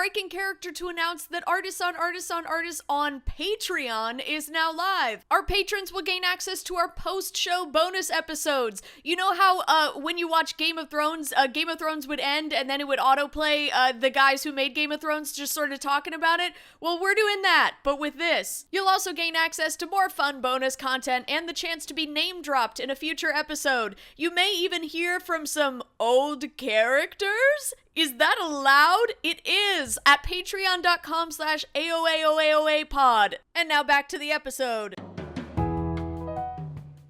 breaking character to announce that Artists on Artists on Artists on Patreon is now live. Our patrons will gain access to our post-show bonus episodes. You know how when you watch Game of Thrones would end and then it would autoplay the guys who made Game of Thrones just sort of talking about it? Well, we're doing that, but with this. You'll also gain access to more fun bonus content and the chance to be name-dropped in a future episode. You may even hear from some old characters? Is that allowed? It is at patreon.com/AOAOAOApod. And now back to the episode.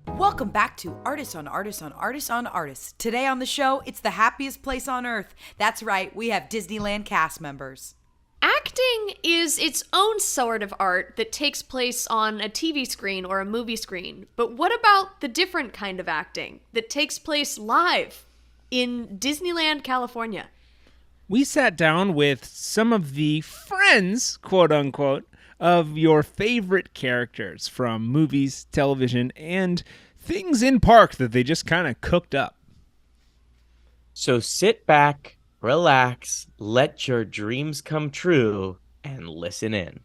Welcome back to Artists on Artists on Artists on Artists. Today on the show, it's the happiest place on earth. That's right, we have Disneyland cast members. Acting is its own sort of art that takes place on a TV screen or a movie screen. But what about the different kind of acting that takes place live in Disneyland, California? We sat down with some of the friends, quote unquote, of your favorite characters from movies, television, and things in park that they just kind of cooked up. So sit back, relax, let your dreams come true, and listen in.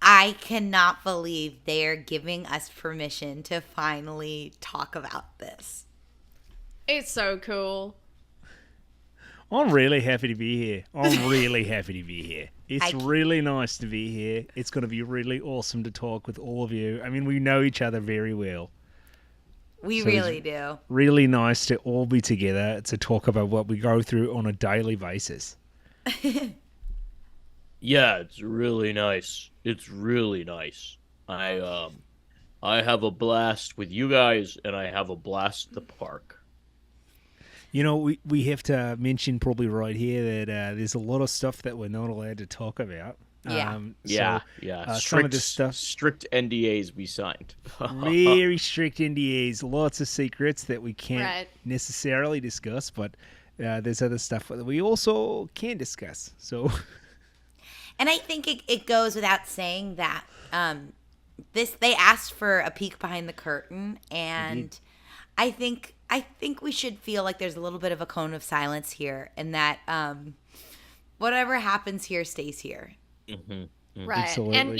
I cannot believe they're giving us permission to finally talk about this. It's so cool. I'm really happy to be here. It's really nice to be here. It's going to be really awesome to talk with all of you. I mean, we know each other very well. We really do. Really nice to all be together to talk about what we go through on a daily basis. Yeah, it's really nice. It's really nice. I have a blast with you guys, and I have a blast at the park. You know, we have to mention probably right here that there's a lot of stuff that we're not allowed to talk about. Yeah. Some of this stuff, strict NDAs we signed. very strict NDAs, lots of secrets that we can't necessarily discuss, but there's other stuff that we also can discuss. So, and I think it goes without saying that they asked for a peek behind the curtain, and I think we should feel like there's a little bit of a cone of silence here, and that whatever happens here stays here. Mm-hmm. Right. Absolutely. And,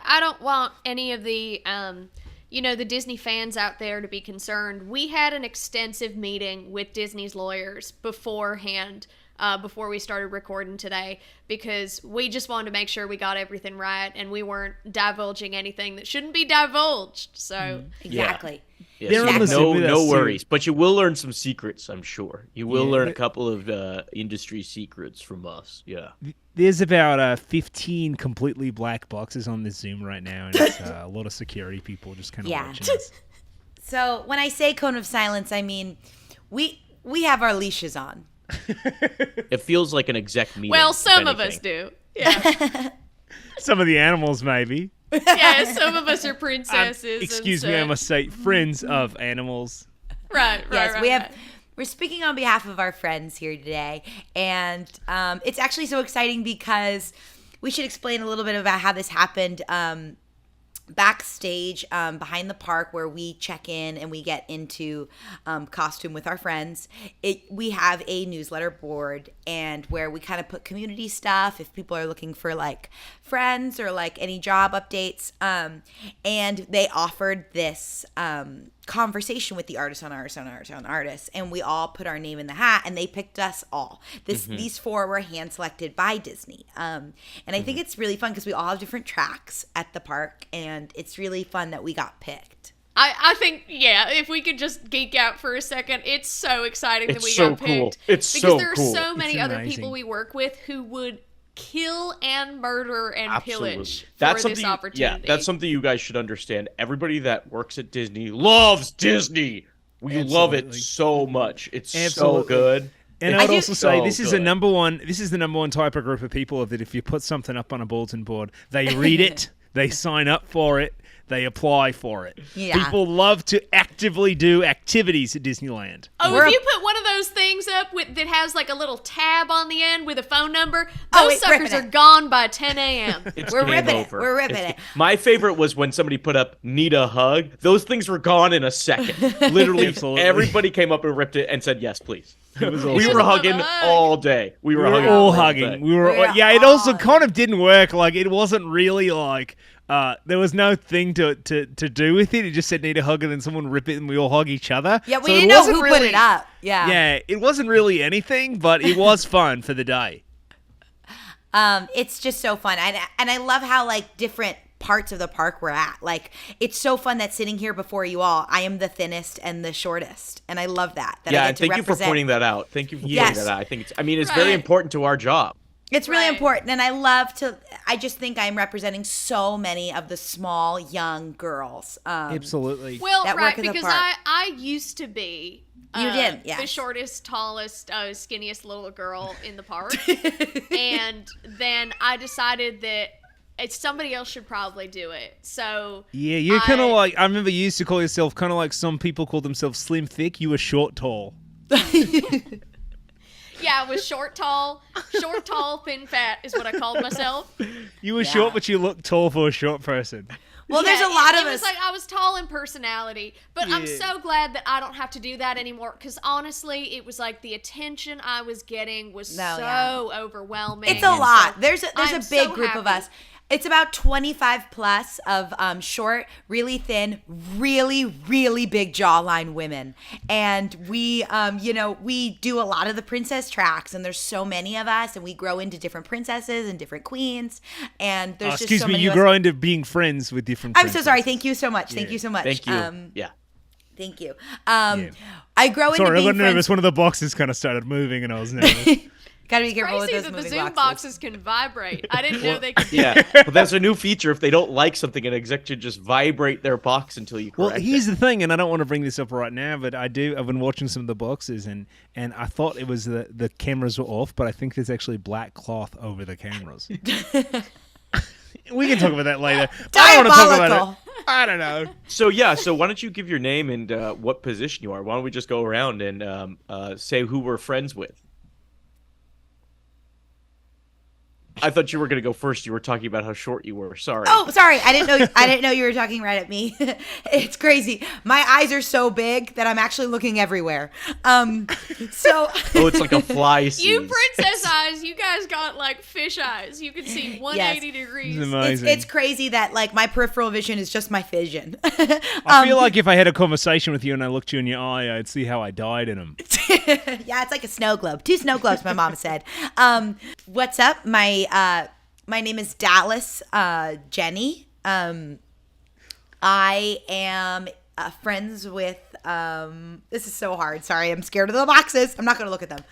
I don't want any of the, the Disney fans out there to be concerned. We had an extensive meeting with Disney's lawyers beforehand, before we started recording today, because we just wanted to make sure we got everything right and we weren't divulging anything that shouldn't be divulged. So Exactly. Yes. No worries. But you will learn some secrets, I'm sure. You will learn a couple of industry secrets from us. Yeah. There's about 15 completely black boxes on this Zoom right now, and it's a lot of security people just kind of watching us. So when I say cone of silence, I mean we have our leashes on. It feels like an exec meeting. Well, some of us do. Yeah. Some of the animals, maybe. Yeah, some of us are princesses. Excuse me, I must say, friends of animals. Right. We're speaking on behalf of our friends here today, and it's actually so exciting because we should explain a little bit about how this happened. Backstage, behind the park where we check in and we get into costume with our friends, we have a newsletter board, and where we kind of put community stuff if people are looking for like friends or like any job updates, and they offered this conversation with the artists, and we all put our name in the hat, and they picked us all. These 4 were hand selected by Disney, and I think it's really fun because we all have different tracks at the park, and it's really fun that we got picked. I think, if we could just geek out for a second, it's so exciting that we got picked. Cool. It's because so there are cool. so many It's other amazing. people we work with who would kill and murder and pillage That's for this something. opportunity. That's something you guys should understand. Everybody that works at Disney loves Disney. We love it so much. It's so good. And I'd also say so this is the number one type of group of people that if you put something up on a bulletin board, they read it, they sign up for it, they apply for it. Yeah. People love to actively do activities at Disneyland. Oh, if you put one of those things up with that has like a little tab on the end with a phone number, Oh, those wait, suckers ripping are it. gone by 10 a.m. We're game ripping it. over. We're ripping it. My favorite was when somebody put up "need a hug." Those things were gone in a second. Literally, Absolutely. everybody came up and ripped it and said, "Yes, please." It was We awesome. were hugging Hug. all day. We were hugging all all hugging. day. We were, We were yeah. It also all kind of didn't work. Like it wasn't really like there was no thing to do with it. It just said need a hug, and then someone rip it, and we all hug each other. Yeah, we So it didn't know wasn't who put really- it up. Yeah. Yeah, it wasn't really anything, but it was fun for the day. It's just so fun. And I love how like different parts of the park we're at. Like it's so fun that sitting here before you all, I am the thinnest and the shortest. And I love that. I Yeah, get and to thank you for represent. pointing that out. Thank you for Yes. pointing that out. I think it's very Right. important to our job. It's really Right. important. And I just think I'm representing so many of the small young girls. Absolutely. Well, That right, work in the because park. I used to be You did, the yes. shortest, tallest, skinniest little girl in the park. And then I decided that somebody else should probably do it. So Yeah, you're kind of I- like, I remember you used to call yourself kind of like some people call themselves slim thick. You were short tall. yeah, I was short, tall, thin, fat is what I called myself. You were Yeah. short, but you look tall for a short person. Well, there's Yeah, a lot it of was us. like I was tall in personality, but I'm Yeah. so glad that I don't have to do that anymore. Because honestly, it was like the attention I was getting was No, so yeah. overwhelming. It's a And lot. so There's a I'm big so group of happy. us. It's about 25 plus of short, really thin, really, really big jawline women. And we, we do a lot of the princess tracks, and there's so many of us, and we grow into different princesses and different queens. And there's just Excuse so me, many you of us. grow into being friends with different I'm so sorry. princesses. Thank you so much. Thank Yeah. you so much. Thank you. Yeah. Thank you. Yeah. I grow into Sorry, I being got nervous. friends. One of the boxes kind of started moving, and I was nervous. Gotta be careful with Crazy those that the moving Zoom boxes. boxes can vibrate. I didn't know they could. Yeah. But that's a new feature. If they don't like something, an exec should just vibrate their box until you Well, correct here's it. the thing, and I don't want to bring this up right now, but I've been watching some of the boxes, and I thought it was the cameras were off, but I think there's actually black cloth over the cameras. We can talk about that later. I don't want to talk about Diabolical. it. I don't know. So why don't you give your name and what position you are? Why don't we just go around and say who we're friends with? I thought you were gonna go first. You were talking about how short you were. Sorry. Oh, sorry. I didn't know you were talking right at me. It's crazy. My eyes are so big that I'm actually looking everywhere. So Oh, it's like a fly sees. You princess eyes, you guys got like fish eyes. You can see 180 degrees. It's amazing. it's crazy that like my peripheral vision is just my vision. I feel like if I had a conversation with you and I looked you in your eye, I'd see how I died in them. Yeah, it's like a snow globe. 2 snow globes, my mom said. What's up? My name is Dallas Jenny. I am friends with. This is so hard. Sorry, I'm scared of the boxes. I'm not going to look at them.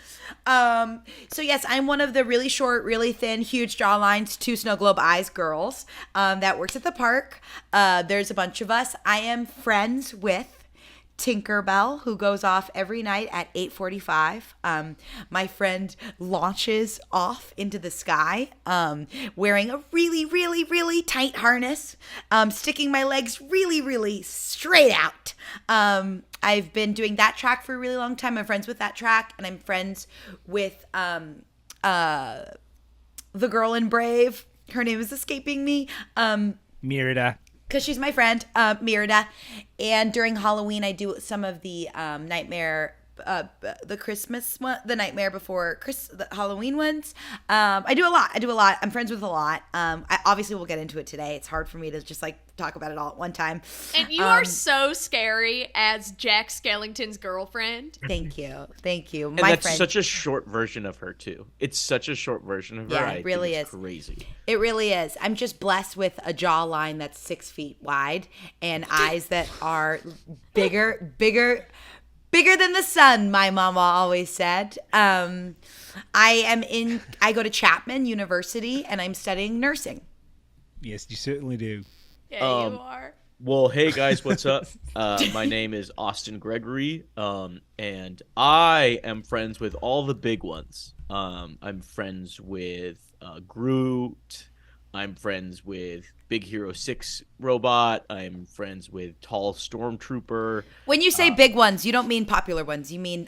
So yes, I'm one of the really short, really thin, huge jawlines, 2 snow globe eyes girls that works at the park. There's a bunch of us. I am friends with Tinkerbell, who goes off every night at 8:45. My friend launches off into the sky, wearing a really, really, really tight harness, sticking my legs really, really straight out. I've been doing that track for a really long time. I'm friends with that track, and I'm friends with the girl in Brave. Her name is escaping me. Merida. Because she's my friend, Merida. And during Halloween, I do some of the Nightmare, the Christmas one, the Nightmare Before the Halloween ones. I do a lot. I'm friends with a lot. I obviously will get into it today. It's hard for me to just like talk about it all at one time. And you are so scary as Jack Skellington's girlfriend. Thank you. And My that's friend. such a short version of her too. It's such a short version of her. Yeah, I it think really it's is. crazy. It really is. I'm just blessed with a jawline that's 6 feet wide and eyes that are bigger than the sun, my mama always said. I go to Chapman University and I'm studying nursing. Yes, you certainly do. Yeah, you are. Well, hey guys, what's up? My name is Austin Gregory, and I am friends with all the big ones. I'm friends with Groot, I'm friends with Big Hero 6 robot. I'm friends with Tall Stormtrooper. When you say big ones, you don't mean popular ones. You mean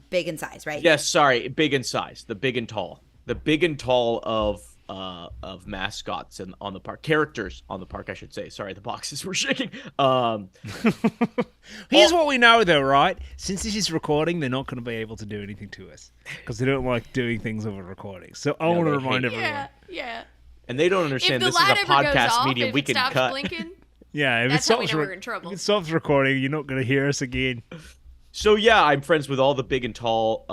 big in size, right? Yes, sorry, big in size. The big and tall. The big and tall of mascots and on the park, characters on the park, I should say. Sorry, the boxes were shaking. Here's what we know, though, right? Since this is recording, they're not going to be able to do anything to us because they don't like doing things over recording. So I want to remind everyone. Yeah. And they don't understand If the this is a light ever goes podcast off, medium. if We it can stops cut. blinking, Yeah, if that's it how we stops, know we're in trouble. if it stops recording, you're not going to hear us again. So yeah, I'm friends with all the big and tall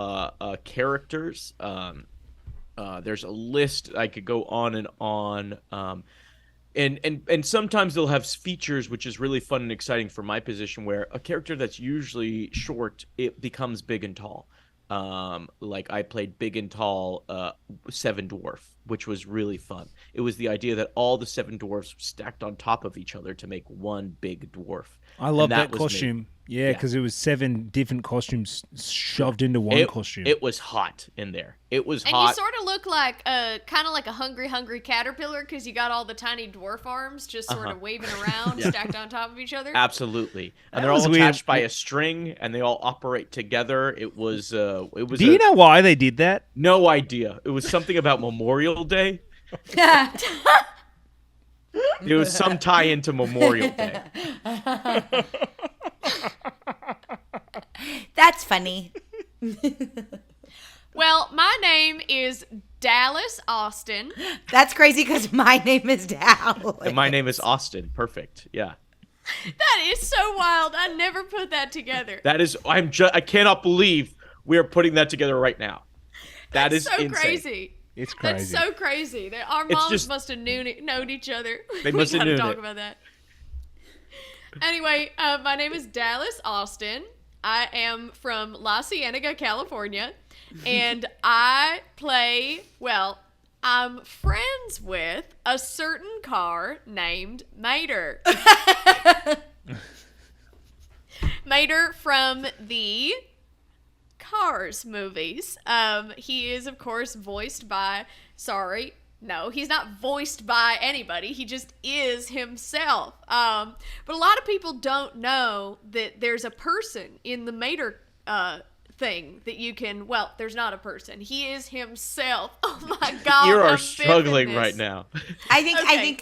characters. There's a list. I could go on and on. And sometimes they'll have features, which is really fun and exciting for my position, where a character that's usually short, it becomes big and tall. Like I played big and tall Seven Dwarf, which was really fun. It was the idea that all the Seven Dwarfs stacked on top of each other to make one big dwarf. I love that was costume. me. Yeah, because it was 7 different costumes shoved into one costume. It was hot in there. It was And hot. you sort of look like kind of like a hungry caterpillar because you got all the tiny dwarf arms just sort of waving around, stacked on top of each other. Absolutely, and That they're all was attached weird. by a string, and they all operate together. It was. Do you know why they did that? No idea. It was something about Memorial Day. It was some tie into Memorial Day. That's funny. Well, my name is Dallas Austin. That's crazy because my name is Dallas. And my name is Austin. Perfect. Yeah. That is so wild. I never put that together. That is. I cannot believe we are putting that together right now. That is so insane. crazy. It's crazy. That's so crazy. Our It's moms just- must have known each other. They We must have gotta known talk it. about that. Anyway, my name is Dallas Austin. I am from La Cienega, California, and I'm friends with a certain car named Mater. Mater from the Cars movies. He is, of course, voiced by, no, he's not voiced by anybody. He just is himself. But a lot of people don't know that there's a person in the Mater thing that you can, there's not a person. He is himself. Oh my God. You are I'm struggling vivid right this. now. I think Okay.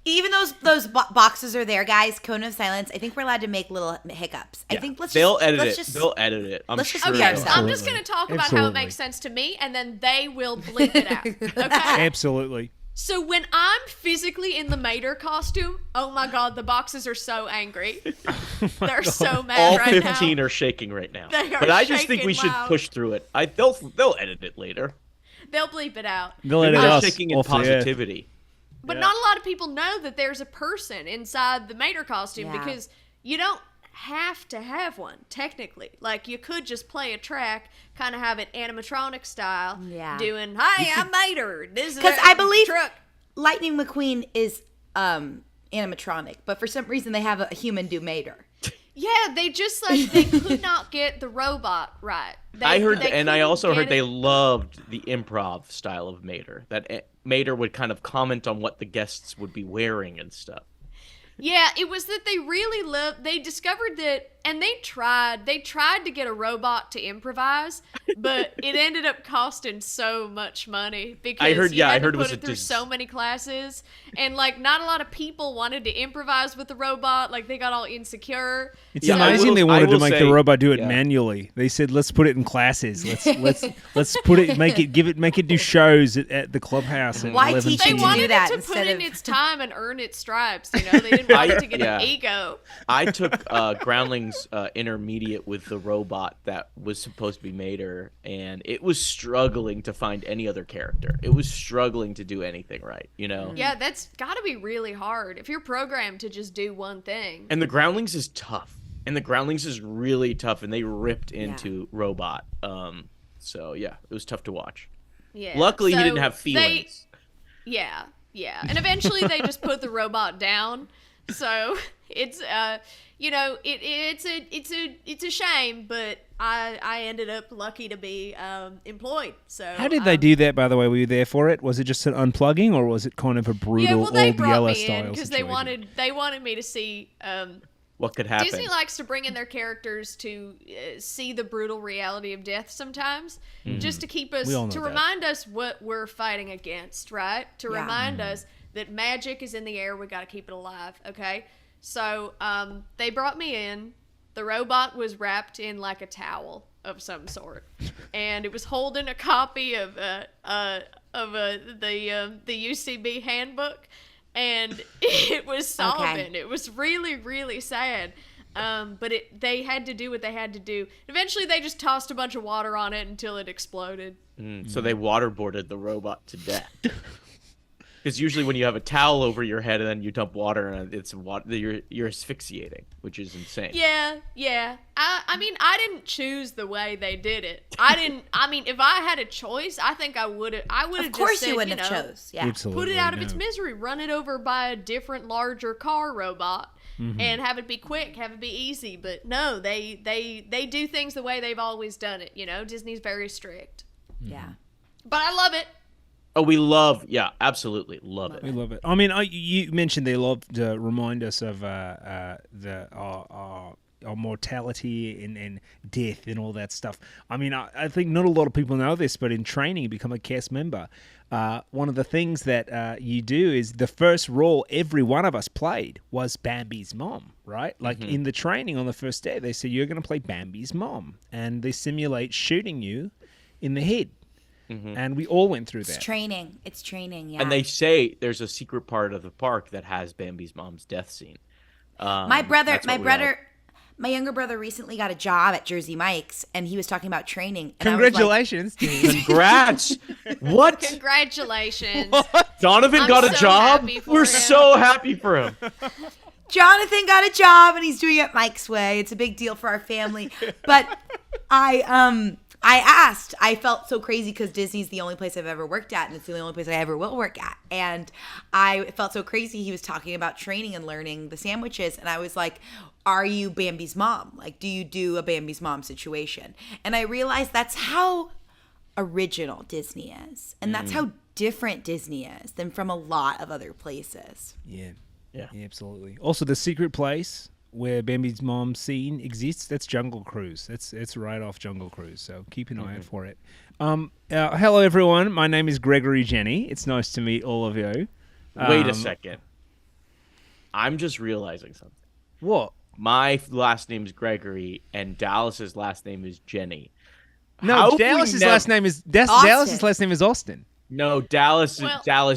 even those boxes are there, guys. Cone of silence. I think we're allowed to make little hiccups. I think They'll edit let's it. just They'll edit it. I'm let's just sure. be Okay, they'll. so I'm just Absolutely. going to talk about how Absolutely. it makes sense to me, and then they will bleep it out. Okay? Absolutely. So when I'm physically in the Mater costume, oh my God, the boxes are so angry. They're so mad All right 15 now. are shaking right now. They are But I just think shaking we should loud. push through it. They'll edit it later. They'll bleep it out. They'll edit We're us shaking in off the air. positivity. But not a lot of people know that there's a person inside the Mater costume Yeah. because you don't have to have one, technically. Like, you could just play a track, kind of have it animatronic style, Yeah. doing, "Hi, I'm Mater. This is because our I believe truck." Lightning McQueen is animatronic, but for some reason they have a human do Mater. Yeah, they just, they could not get the robot right. I heard, they and I couldn't also get heard they it- loved the improv style of Mater. That Mater would kind of comment on what the guests would be wearing and stuff. Yeah, it was that they really loved. They discovered that, and they tried to get a robot to improvise, but it ended up costing so much money because I heard you had to it put was it a through so many classes, and not a lot of people wanted to improvise with the robot. Like, they got all insecure. It's Yeah, I amazing will- they I wanted to will make say- the robot do it yeah. manually. They said, "Let's put it in classes. Let's put it, make it do shows at the clubhouse." At Why 11 teach They it to p.m. do wanted that it to put instead in of- its time and earn its stripes. You know, they didn't want it to get Yeah. an ego. I took Groundling's intermediate with the robot that was supposed to be Mater, and it was struggling to find any other character. It was struggling to do anything right, you know? Yeah, that's got to be really hard if you're programmed to just do one thing. And the Groundlings is tough. And the Groundlings is really tough, and they ripped into Robot. So, yeah, it was tough to watch. Yeah. Luckily, he so didn't have they- feelings. Yeah. And eventually they just put the robot down. So it's it's a shame, but I ended up lucky to be employed. So How did they do that, by the way? Were you there for it? Was it just an unplugging, or was it kind of a brutal well, they old brought Yeller me style in because situation? they wanted me to see. What could happen? Disney likes to bring in their characters to see the brutal reality of death sometimes, just to keep us, We all know to that. remind us what we're fighting against, right? To remind us that magic is in the air. We got to keep it alive. Okay, so they brought me in. The robot was wrapped in like a towel of some sort, and it was holding a copy of the UCB handbook. And it was sobbing. Okay. It was really, really sad. But they had to do what they had to do. Eventually, they just tossed a bunch of water on it until it exploded. So they waterboarded the robot to death. Because usually when you have a towel over your head and then you dump water and it's water, you're asphyxiating, which is insane. Yeah. I mean, I didn't choose the way they did it. I mean, if I had a choice, I think I would have. Of course, you wouldn't have chose. Yeah. Absolutely, Put it out of no. its misery. Run it over by a different, larger car robot. And have it be quick, have it be easy. But no, they do things the way they've always done it. Disney's very strict. Yeah. But I love it. Oh, absolutely love it. We love it. I mean, you mentioned they love to remind us of our mortality and death and all that stuff. I mean, I think not a lot of people know this, but in training, you become a cast member. One of the things that you do is the first role every one of us played was Bambi's mom, right? Like in the training on the first day, they say you're going to play Bambi's mom, and they simulate shooting you in the head. And we all went through that. It's training, yeah. And they say there's a secret part of the park that has Bambi's mom's death scene. My younger brother recently got a job at Jersey Mike's, and he was talking about training. And Congratulations, dude. Congrats! What? Congratulations. Donovan I'm got a so job? happy for We're him. so happy for him. Jonathan got a job, and he's doing it Mike's way. It's a big deal for our family. But I felt so crazy because Disney's the only place I've ever worked at, and it's the only place I ever will work at. And I felt so crazy. He was talking about training and learning the sandwiches, and I was like, are you Bambi's mom? Like, do you do a Bambi's mom situation? And I realized that's how original Disney is, and that's how different Disney is than from a lot of other places. Yeah, absolutely. Also, the secret place where Bambi's mom scene exists, that's Jungle Cruise. It's right off Jungle Cruise, so keep an eye out for it. Hello, everyone. My name is Gregory Jenny. It's nice to meet all of you. Wait a second. I'm just realizing something. What? My last name is Gregory, and Dallas's last name is Jenny. No, How have we Dallas's never- last name is Austin. Dallas's last name is Austin. No, Dallas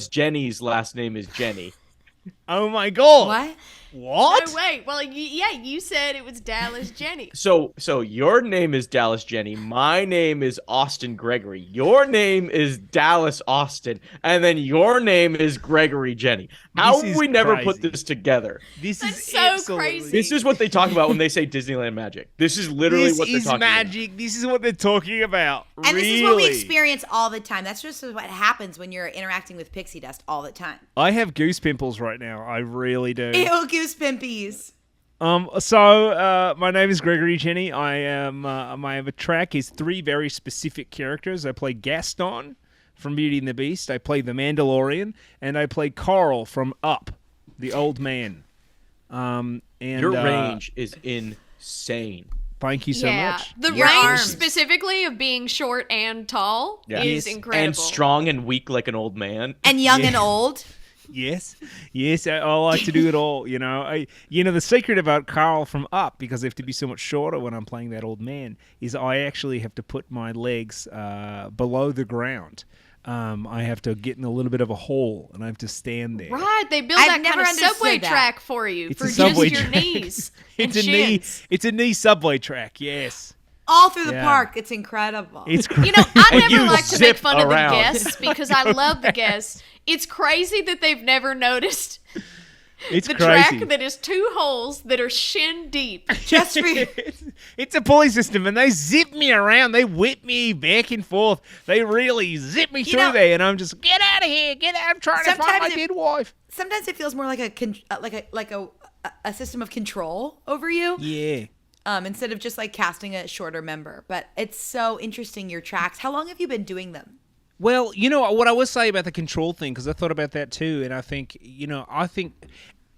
Jenny's last name is Jenny. Oh my god! What? What? No, wait. Well, you said it was Dallas Jenny. So your name is Dallas Jenny. My name is Austin Gregory. Your name is Dallas Austin, and then your name is Gregory Jenny. How This have is we never crazy. put this together? This That's is so absolutely- crazy. This is what they talk about when they say Disneyland magic. This is literally This what they're is talking magic. This is what they're talking about. And this is what we Really. experience all the time. That's just what happens when you're interacting with pixie dust all the time. I have goose pimples right now. I really do. Ew, goose pimpies. So my name is Gregory Jenny. I am. My track is 3 very specific characters. I play Gaston from Beauty and the Beast. I play the Mandalorian, and I play Carl from Up, the old man. And Your range is insane. Thank you so much. The Your range arms. specifically of being short and tall Yeah. is Yes. incredible. And strong and weak like an old man. And young and old. Yes. I like to do it all. The secret about Carl from Up, because I have to be so much shorter when I'm playing that old man, is I actually have to put my legs below the ground. I have to get in a little bit of a hole, and I have to stand there. Right, they build I've that never kind of subway understood that. track for you It's for a just subway your track. knees and It's shins. a knee subway track. Yes. All through the Yeah. park. It's incredible. It's crazy. You know, I And never you like to make zip fun around. of the guests because I love the guests. It's crazy that they've never noticed It's the crazy. track that is 2 holes that are shin deep. Just for It's a pulley system, and they zip me around. They whip me back and forth. They really zip me through know- there, and I'm just get out of here. Get out! I'm trying to find Sometimes my it- dead wife. Sometimes it feels more like a a system of control over you. Yeah. Instead of just like casting a shorter member. But it's so interesting, your tracks. How long have you been doing them? Well, you know what I was saying about the control thing, because I thought about that too, and I think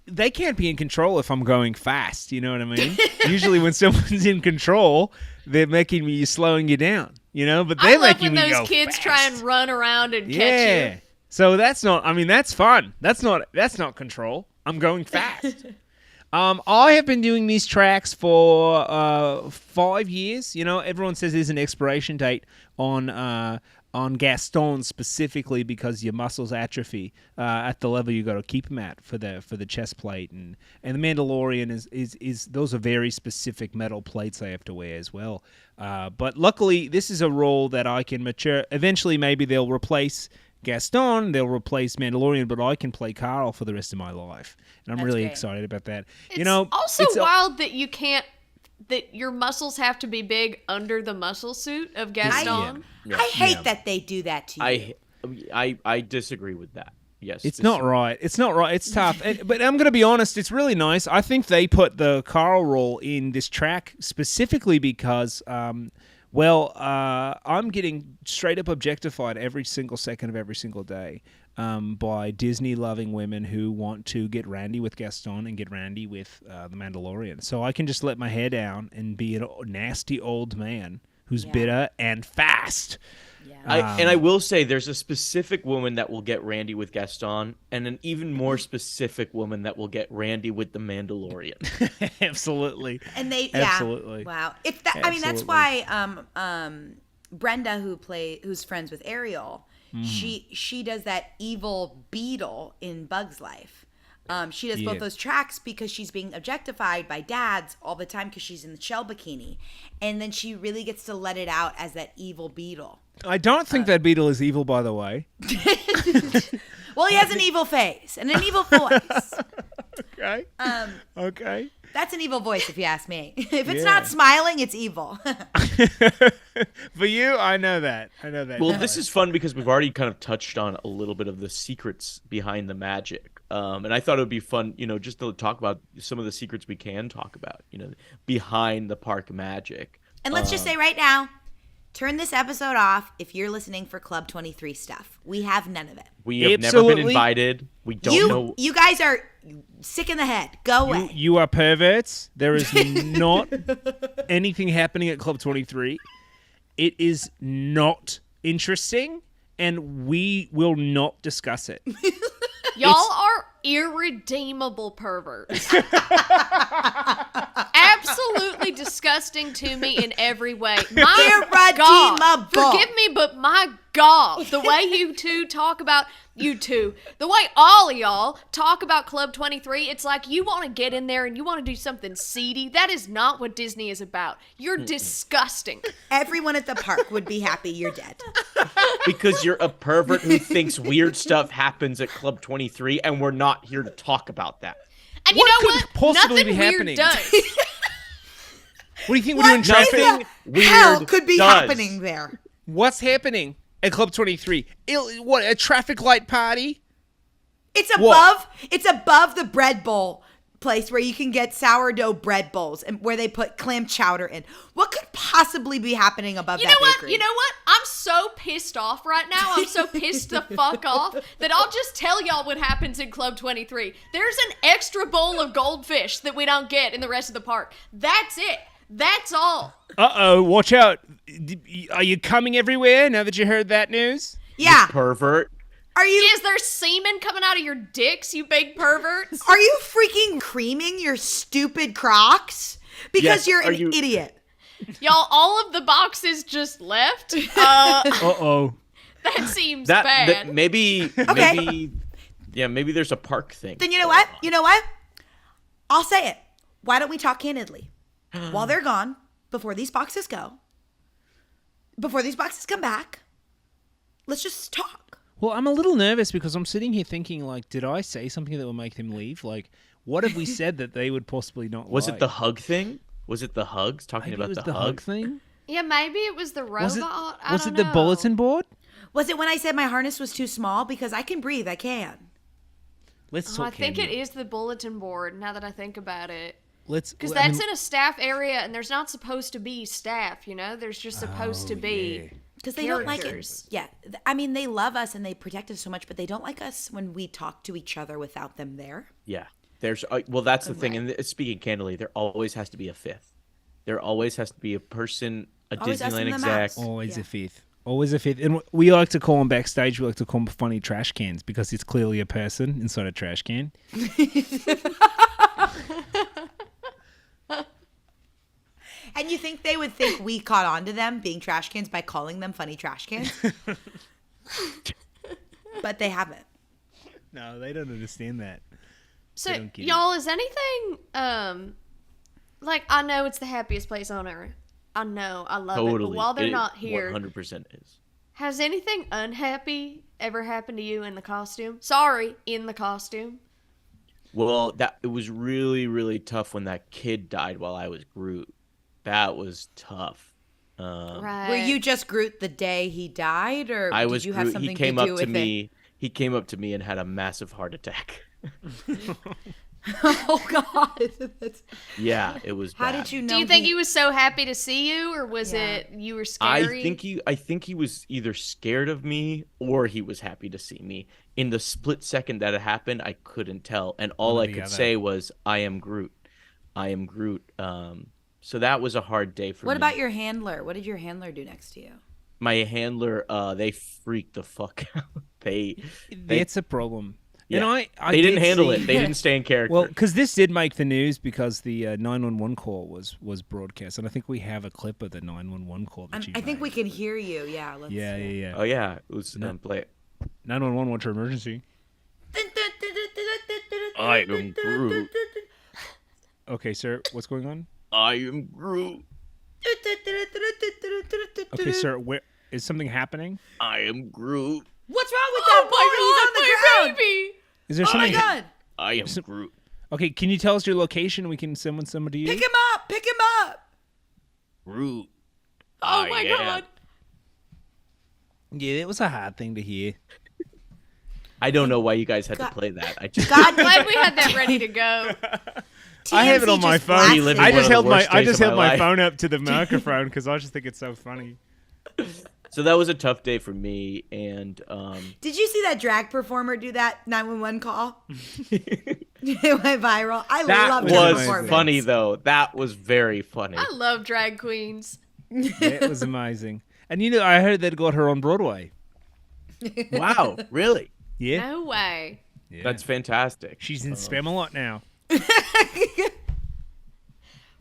they can't be in control if I'm going fast. You know what I mean? Usually, when someone's in control, they're making me slowing you down. You know, but they're making me go fast. I love when those kids try and run around and catch Yeah. you. So that's not. I mean, that's fun. That's not control. I'm going fast. I have been doing these tracks for 5 years. You know, everyone says there's an expiration date on Gaston specifically because your muscles atrophy at the level you got to keep them at for the chest plate, and the Mandalorian is those are very specific metal plates I have to wear as well. But luckily, this is a role that I can mature. Eventually, maybe they'll replace Gaston, they'll replace Mandalorian, but I can play Carl for the rest of my life, and I'm really excited about that. It's also wild that you can't. That your muscles have to be big under the muscle suit of Gaston. I hate that they do that to you. I disagree with that. Yes, it's not right. It's not right. It's tough. But I'm going to be honest. It's really nice. I think they put the Carl role in this track specifically because, I'm getting straight up objectified every single second of every single day by Disney-loving women who want to get randy with Gaston and get randy with the Mandalorian. So I can just let my hair down and be a nasty old man who's bitter and fast. Yeah. I will say there's a specific woman that will get randy with Gaston, and an even more specific woman that will get randy with the Mandalorian. Absolutely. And absolutely. Wow. If that, I mean, that's why Brenda, who's friends with Ariel, she does that evil beetle in Bug's Life. She does both those tracks because she's being objectified by dads all the time because she's in the shell bikini, and then she really gets to let it out as that evil beetle. I don't think that beetle is evil, by the way. Well, he has an evil face and an evil voice. Okay. Okay. That's an evil voice, if you ask me. If it's not smiling, it's evil. For you, I know that. Well, this is fun because we've already kind of touched on a little bit of the secrets behind the magic. And I thought it would be fun, just to talk about some of the secrets we can talk about, behind the park magic. And let's just say right now, turn this episode off if you're listening for Club 23 stuff. We have none of it. We have never been invited. We don't know. You guys are sick in the head. Go away. You are perverts. There is not anything happening at Club 23. It is not interesting, and we will not discuss it. Y'all are irredeemable perverts. Absolutely disgusting to me in every way. My God, forgive me, but my God, the way the way all of y'all talk about Club 23, it's like you want to get in there and you want to do something seedy. That is not what Disney is about. You're disgusting. Everyone at the park would be happy you're dead. Because you're a pervert who thinks weird stuff happens at Club 23, and we're not here to talk about that. And you know what? Possibly Nothing be weird happening. does. What do you think we're doing? Nothing weird hell could be does. happening there? What's happening at Club 23? What, a traffic light party? It's above the bread bowl place where you can get sourdough bread bowls and where they put clam chowder in. What could possibly be happening above that bakery? You know what? I'm so pissed off right now. I'm so pissed the fuck off that I'll just tell y'all what happens in Club 23. There's an extra bowl of goldfish that we don't get in the rest of the park. That's it. That's all. Uh-oh, watch out. Are you coming everywhere now that you heard that news? Yeah. You pervert. Is there semen coming out of your dicks, you big perverts? Are you freaking creaming your stupid Crocs? Because you're an idiot. Y'all, all of the boxes just left. Uh-oh. That seems bad. Maybe there's a park thing. Then you know what? I'll say it. Why don't we talk candidly? While they're gone, before these boxes come back, let's just talk. Well, I'm a little nervous because I'm sitting here thinking, like, did I say something that will make them leave? Like, what have we said that they would possibly not Was like? it the hug thing? Was it the hugs? Talking Maybe about it was the hug thing? Yeah, maybe it was the robot. Was it the bulletin board? Was it when I said my harness was too small? Because I can breathe. I can. Let's Oh, talk I think candy. it is the bulletin board, now that I think about it. Because I that's mean- in a staff area, and there's not supposed to be staff, you know? There's just supposed to be yeah. Because they don't like it. characters. Yeah. I mean, they love us and they protect us so much, but they don't like us when we talk to each other without them there. Yeah. There's well, that's the thing. And speaking candidly, there always has to be a fifth. There always has to be a person, a Always us Disneyland in the exec. maps. Always Yeah. a fifth. Always a fifth. And we like to call them backstage, we like to call them funny trash cans because it's clearly a person inside a trash can. And you think they would think we caught on to them being trash cans by calling them funny trash cans? But they haven't. No, they don't understand that. So, don't get it. y'all, is anything, like, I know it's the happiest place on earth. I know, I love it. But while they're not here, 100% is. has anything unhappy ever happened to you in the costume? Sorry, in the costume. Well, it was really, really tough when that kid died while I was Groot. That was tough. Right. Were you just Groot the day he died, or I did was you have Groot. something He came to do up to with me. He came up to me and had a massive heart attack. it? Oh God! That's- Yeah, it was How bad. did you know? Do you think he was so happy to see you, or was Yeah. it you were I scary? think he was either scared of me or he was happy to see me. In the split second that it happened, I couldn't tell, and all One or I the could other. say was, "I am Groot. I am Groot." So that was a hard day for What me. about your handler? What did your handler do next to you? My handler? They freaked the fuck out. They That's a problem. yeah. And I they didn't did handle see- it. They didn't stay in character. Well, because this did make the news because the 911 call was broadcast, and I think we have a clip of the 911 call that you I think made. we can hear you. Yeah. Let's, Yeah. oh yeah, it was play. 911, what's your emergency? I am Groot. Okay, sir, what's going on? I am Groot. Okay, sir, where is something happening? I am Groot. What's wrong with that boy? He's on the ground. baby! Is there Oh my something? God! I am Groot. Okay, can you tell us your location? We can send somebody to you. Pick him up! Pick him up! Groot. Oh I my am. God! Yeah, it was a hard thing to hear. I don't know why you guys had God- to play that. I just God, Glad we had that ready to go. I have it TMZ on my just phone. blasted You live in I one just of the held my worst days of my life. phone up to the microphone because I just think it's so funny. so that was a tough day for me, and Did you see that drag performer do that 911 call? It went viral. I that loved her was performance. funny though. That was very funny. I love drag queens. It was amazing. And you know, I heard that got her on Broadway. Wow, really? Yeah, No way. yeah. That's fantastic. She's in Spamalot now.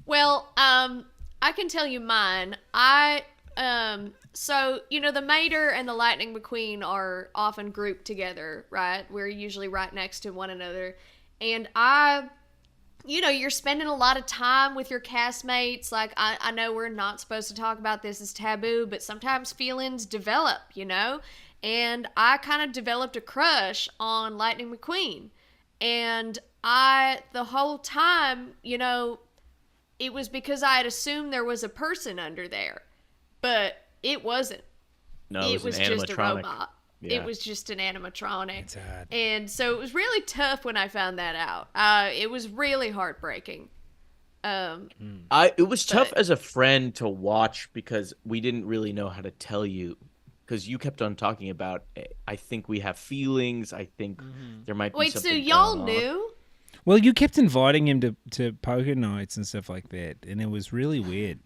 Well, I can tell you mine. So, you know, the Mater and the Lightning McQueen are often grouped together, right? We're usually right next to one another. And you know, you're spending a lot of time with your castmates. Like, I know we're not supposed to talk about this, as taboo, but sometimes feelings develop, you know? And I kind of developed a crush on Lightning McQueen. And the whole time, you know, it was because I had assumed there was a person under there, but it wasn't. No, It it was was an just a animatronic. robot. Yeah. It was just an animatronic. It's hard. And so it was really tough when I found that out. It was really heartbreaking. It was tough But- as a friend to watch because we didn't really know how to tell you. Because you kept on talking about, I think we have feelings. I think there might be Wait, so something y'all going on." knew? Well, you kept inviting him to poker nights and stuff like that, and it was really weird.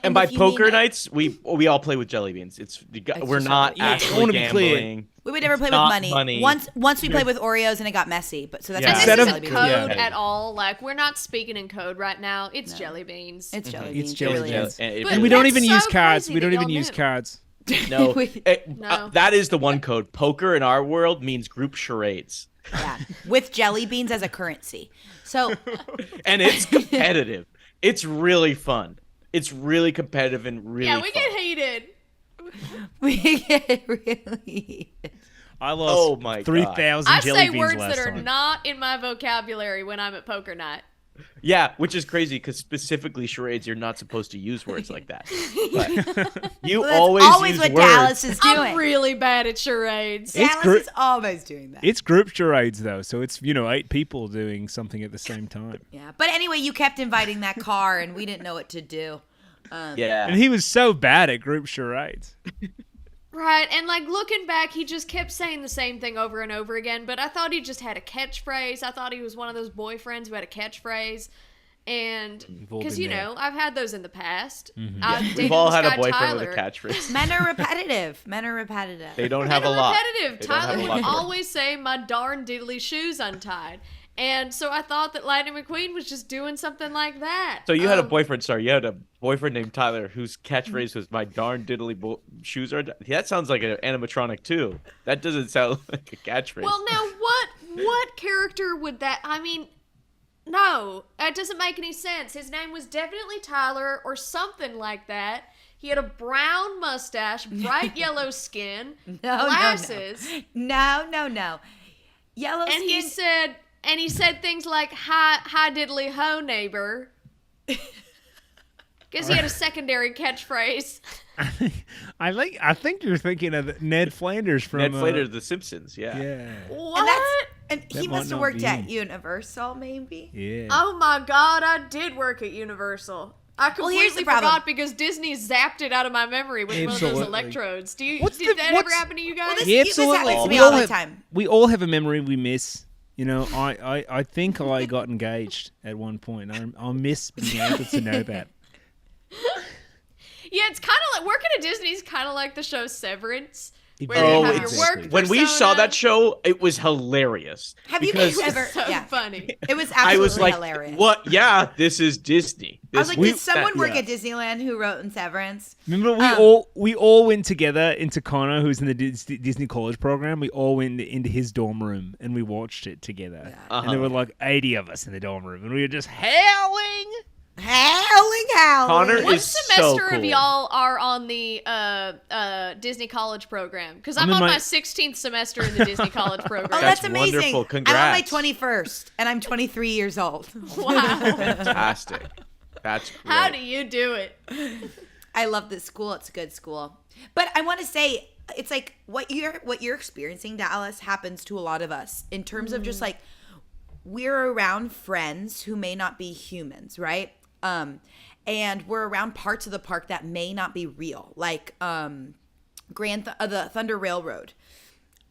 And by if you poker mean- nights, we all play with jelly beans. We're just not how- yeah, I actually wanna be clear. gambling. We would never play with not money. money. Once we played with Oreos and it got messy, but so that's Yeah. And why this Instead I of- isn't jelly code beans. Yeah. at all. Like, we're not speaking in code right now. It's jelly beans. It's jelly It's beans. jelly it really beans. is. And it But And really we don't that's even so use cards. crazy We don't that even y'all use knew. cards. No, No. that is the one code. Poker in our world means group charades, Yeah, with jelly beans as a currency. So and it's competitive. It's really fun. It's really competitive and really. Yeah, we fun. get heated. we get really. I lost Oh my God. 3,000 I jelly say beans words last that are time. not in my vocabulary when I'm at poker night. Yeah, which is crazy because specifically charades, you're not supposed to use words like that. But you Well, that's always use what words. Dallas is doing. I'm really bad at charades. Dallas is always doing that. It's group charades though, so it's 8 people doing something at the same time. Yeah, but anyway, you kept inviting that car, and we didn't know what to do. Yeah. And he was so bad at group charades. Right, and like looking back, he just kept saying the same thing over and over again, but I thought he just had a catchphrase. I thought he was one of those boyfriends who had a catchphrase. And all because, been there. I've had those in the past. We've all had a boyfriend with a catchphrase. Men are repetitive. Men are repetitive. They don't have Men a are lot. repetitive. They don't have Tyler a lot would for it. always say, "My darn diddly shoes untied." And so I thought that Lightning McQueen was just doing something like that. So you had a boyfriend, you had a boyfriend named Tyler whose catchphrase was "My darn diddly shoes are." That sounds like an animatronic too. That doesn't sound like a catchphrase. Well, now what character would that? I mean, no, that doesn't make any sense. His name was definitely Tyler or something like that. He had a brown mustache, bright yellow skin, glasses, No. Yellow and skin. he said things like "Hi diddly ho, neighbor." Because he had a secondary catchphrase. I think you're thinking of Ned Flanders from Ned Flanders, The Simpsons. Yeah. Yeah. What? And he That must might have not worked be at him. Universal, maybe. Yeah. Oh my God, I did work at Universal. I Well, here's completely the problem. forgot because Disney zapped it out of my memory with one of Absolutely. those electrodes. Did What's that ever what's- happen to you guys? Well, this- Yeah, this absolutely. happens to me We all all the have, time. we all have a memory we miss. I think I got engaged at one point. I miss being able to know that. Yeah, it's kind of like working at Disney is kind of like the show Severance, where Oh, you have your exactly. work When we persona. saw that show, it was hilarious. Have you because guys ever? So Yeah, funny. it was absolutely I was like, hilarious. "What? Yeah, this is Disney." I was like, We- did someone work yeah. at Disneyland who wrote in Severance? Remember, we all went together into Connor, who's in the Disney College program. We all went into his dorm room and we watched it together. And there were like 80 of us in the dorm room, and we were just howling. Howling. Connor What is so semester cool. of y'all are on the Disney College program? Because I'm in on my- my 16th semester in the Disney College program. Oh, That's that's amazing. wonderful. I'm on my Congrats. 21st, and I'm 23 years old. Wow. Fantastic. That's great. How do you do it? I love this school. It's a good school. But I want to say, it's like what you're experiencing, Dallas, happens to a lot of us in terms of just like we're around friends who may not be humans, right? And we're around parts of the park that may not be real, like the Thunder Railroad.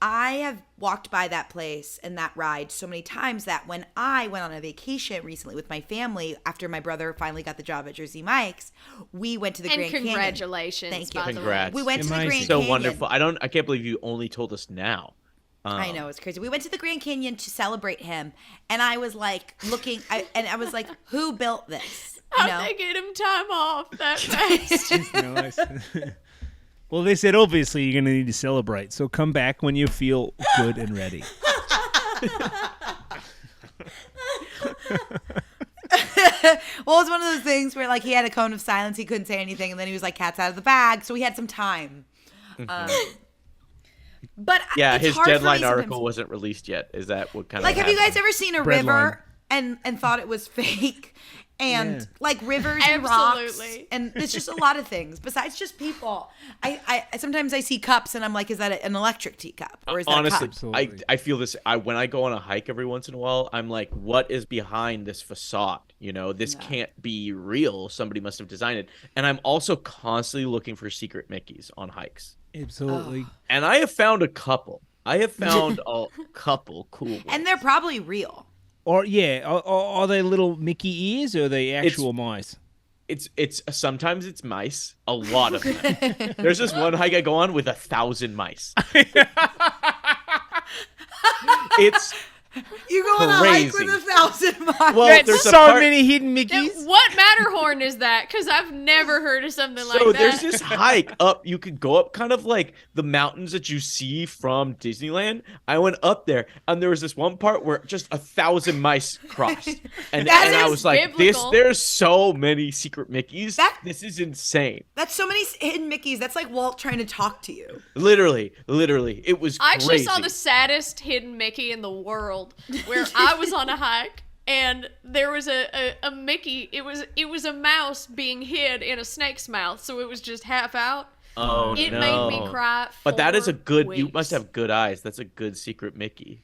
I have walked by that place and that ride so many times that when I went on a vacation recently with my family, after my brother finally got the job at Jersey Mike's, we went to the And Grand Canyon. congratulations, Thank you. by the way. Congrats. We went to the Amazing. Grand So Canyon. wonderful. I can't believe you only told us now. I know, it's crazy. We went to the Grand Canyon to celebrate him, and I was like I was like, who built this? You know? How'd they get him time off that fast? Nice. Well, they said obviously you're going to need to celebrate, so come back when you feel good and ready. Well, it's one of those things where like he had a cone of silence, he couldn't say anything, and then he was like, "Cat's out of the bag," so he had some time. But Yeah, it's his hard for me deadline sometimes. article wasn't released yet. Is that what kind Like, of have you guys ever seen a Breadline. river and thought it was fake? And Yeah. like rivers and rocks, Absolutely. and it's just a lot of things besides just people. I sometimes I see cups and I'm like, is that an electric teacup or is that Honestly, a cup? Absolutely. I feel this. When I go on a hike every once in a while, I'm like, what is behind this facade? This can't be real. Somebody must have designed it. And I'm also constantly looking for secret Mickeys on hikes. Absolutely. And I have found a couple. I have found a couple cool ones. And they're probably real. Or are they little Mickey ears or are they actual mice? It's sometimes it's mice, a lot of them. There's this one hike I go on with 1,000 mice. It's You go on a hike Crazy. with 1,000 miles. well, That's there's a so part- many hidden Now, Mickeys. what Matterhorn is that? Because I've never heard of something like So that. there's this hike up. You could go up kind of like the mountains that you see from Disneyland. I went up there, and there was this one part where just 1,000 mice crossed, and That I is was like, biblical. There's so many secret Mickeys. This is insane. That's so many hidden Mickeys. That's like Walt trying to talk to you. Literally, it was I actually crazy. saw the saddest hidden Mickey in the world, where I was on a hike, and there was a Mickey. It was a mouse being hid in a snake's mouth, so it was just half out. Oh, It no. made me cry. But that is a good. You weeks. must have good eyes. That's a good secret Mickey.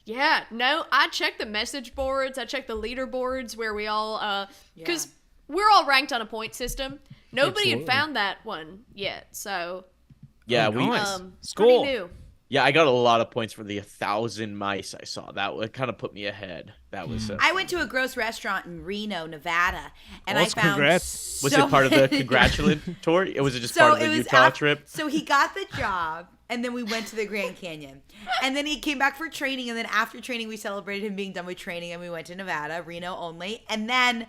Yeah, no, I checked the message boards. I checked the leaderboards where we all, because we're all ranked on a point system. Nobody had Absolutely. found that one yet, so Yeah, Oh, we. nice. pretty new. Yeah, I got a lot of points for the 1,000 mice I saw. That kind of put me ahead. That was. I went to a gross restaurant in Reno, Nevada, and Oh, I found congrats. Was so it part of the many- congratulatory? Or was it just So part of it the was Utah trip? So he got the job, and then we went to the Grand Canyon, and then he came back for training, and then after training we celebrated him being done with training, and we went to Nevada, Reno only, and then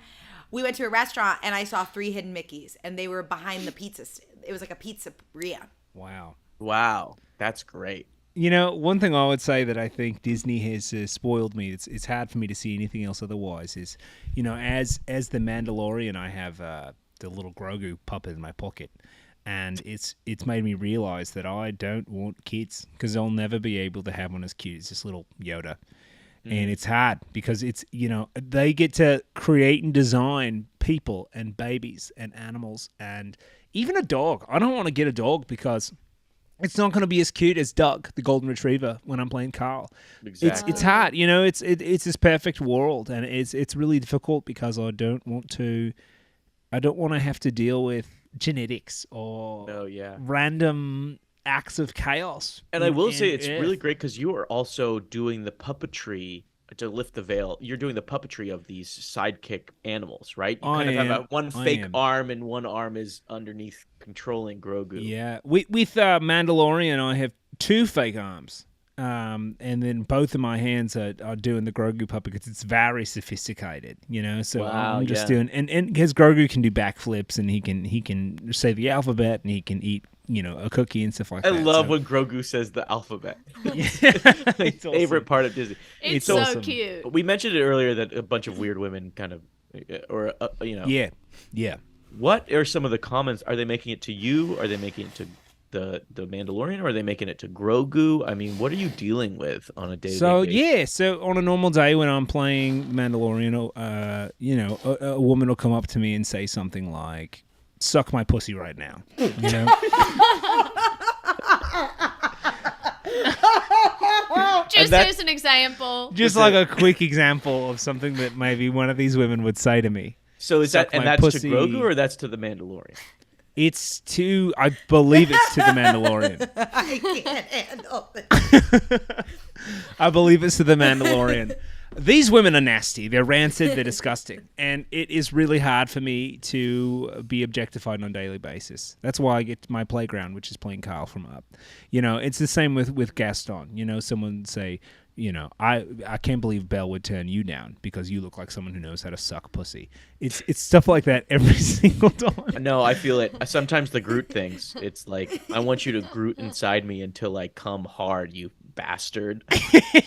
we went to a restaurant, and I saw 3 hidden Mickeys, and they were behind the pizza. It was like a pizzeria. Wow. Wow, that's great. You know, one thing I would say that I think Disney has spoiled me. It's hard for me to see anything else otherwise. Is, you know, as the Mandalorian, I have the little Grogu puppet in my pocket, and it's made me realize that I don't want kids because I'll never be able to have one as cute as this little Yoda. And it's hard because it's, you know, they get to create and design people and babies and animals and even a dog. I don't want to get a dog because it's not going to be as cute as Doug, the golden retriever, when I'm playing Carl. Exactly. It's hard, you know. It's this perfect world, and it's really difficult because I don't want to have to deal with genetics or Oh, yeah. random acts of chaos. And I will say it's Earth. really great because you are also doing the puppetry to lift the veil. You're doing the puppetry of these sidekick animals, right? You I kind of am. have one I fake am. arm and one arm is underneath controlling Grogu. Yeah, with Mandalorian, I have 2 fake arms, and then both of my hands are doing the Grogu puppet because it's very sophisticated, you know. So Wow, I'm just yeah. doing, and because Grogu can do backflips and he can say the alphabet and he can eat, you know, a cookie and stuff like I that. love so. when Grogu says the alphabet. It's My favorite awesome. part of Disney. It's It's so awesome. cute. We mentioned it earlier that a bunch of weird women kind of, or you know, Yeah. What are some of the comments? Are they making it to you? Are they making it to the Mandalorian? Or are they making it to Grogu? I mean, what are you dealing with on a day-to-day So basis? so on a normal day when I'm playing Mandalorian, you know, a woman will come up to me and say something like, "Suck my pussy right now," you know. Just that- as an example. Just like a quick example of something that maybe one of these women would say to me. So is Suck that, and my that's pussy. to Grogu or that's to the Mandalorian? I believe it's to the Mandalorian. I can't handle it. I believe it's to the Mandalorian. These women are nasty. They're rancid. They're disgusting. And it is really hard for me to be objectified on a daily basis. That's why I get to my playground, which is playing Kyle from Up. You know, it's the same with Gaston. You know, someone would say, you know, I can't believe Belle would turn you down because you look like someone who knows how to suck pussy. It's stuff like that every single time. No, I feel it. Sometimes the Groot things. It's like, I want you to Groot inside me until I come hard, you bastard.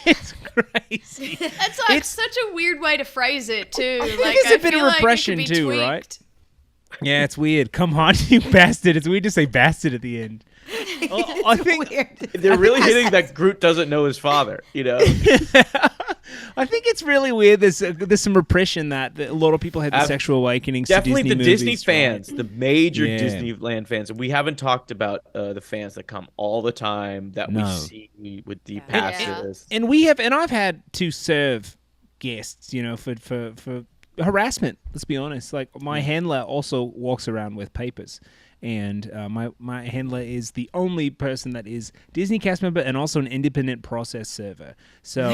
It's crazy. That's like such a weird way to phrase it too. Like it's a I bit feel of like it could repression be too, tweaked. right? Yeah, it's weird. Come on, you bastard. It's weird to say bastard at the end. I think Weird. They're really hitting that Groot doesn't know his father, you know? I think it's really weird. There's some repression that a lot of people had the Ab- sexual awakenings Definitely to the Disney Disney movies, fans, right? the major Yeah. Disneyland fans. And we haven't talked about the fans that come all the time that we No. see with the Yeah. passes. And I've had to serve guests, you know, for harassment. Let's be honest. Like my handler also walks around with papers. And my handler is the only person that is Disney cast member and also an independent process server. So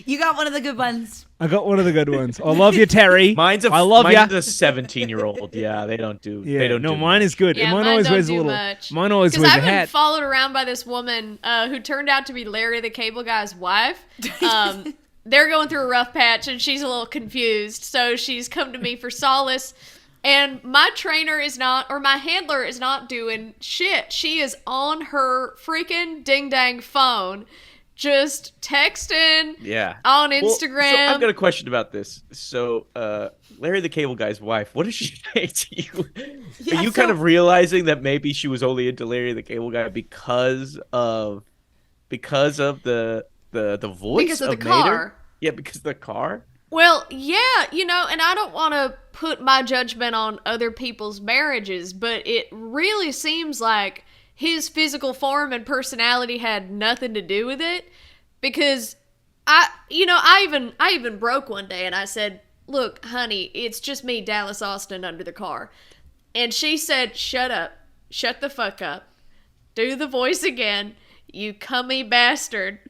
You got one of the good ones. I got one of the good ones. I love you, Terry. I love mine's ya. a 17-year-old. Yeah, they don't do. Yeah, they don't. no, do mine much. is good. Yeah, and mine mine always don't wears a do little. much. Mine always Because wears I've a been hat. followed around by this woman who turned out to be Larry the Cable Guy's wife. They're going through a rough patch, and she's a little confused. So she's come to me for solace. And my trainer is not, or my handler is not doing shit. She is on her freaking ding-dang phone, just texting Yeah. on Well, Instagram. so I've got a question about this. So, Larry the Cable Guy's wife, what does she say to you? Yeah, Are you kind of realizing that maybe she was only into Larry the Cable Guy because of the voice because of the Mater? car. Yeah, because the car. Well, yeah, and I don't want to put my judgment on other people's marriages, but it really seems like his physical form and personality had nothing to do with it, because I even broke one day and I said, "Look, honey, it's just me, Dallas Austin, under the car." And she said, "Shut up. Shut the fuck up. Do the voice again, you cummy bastard."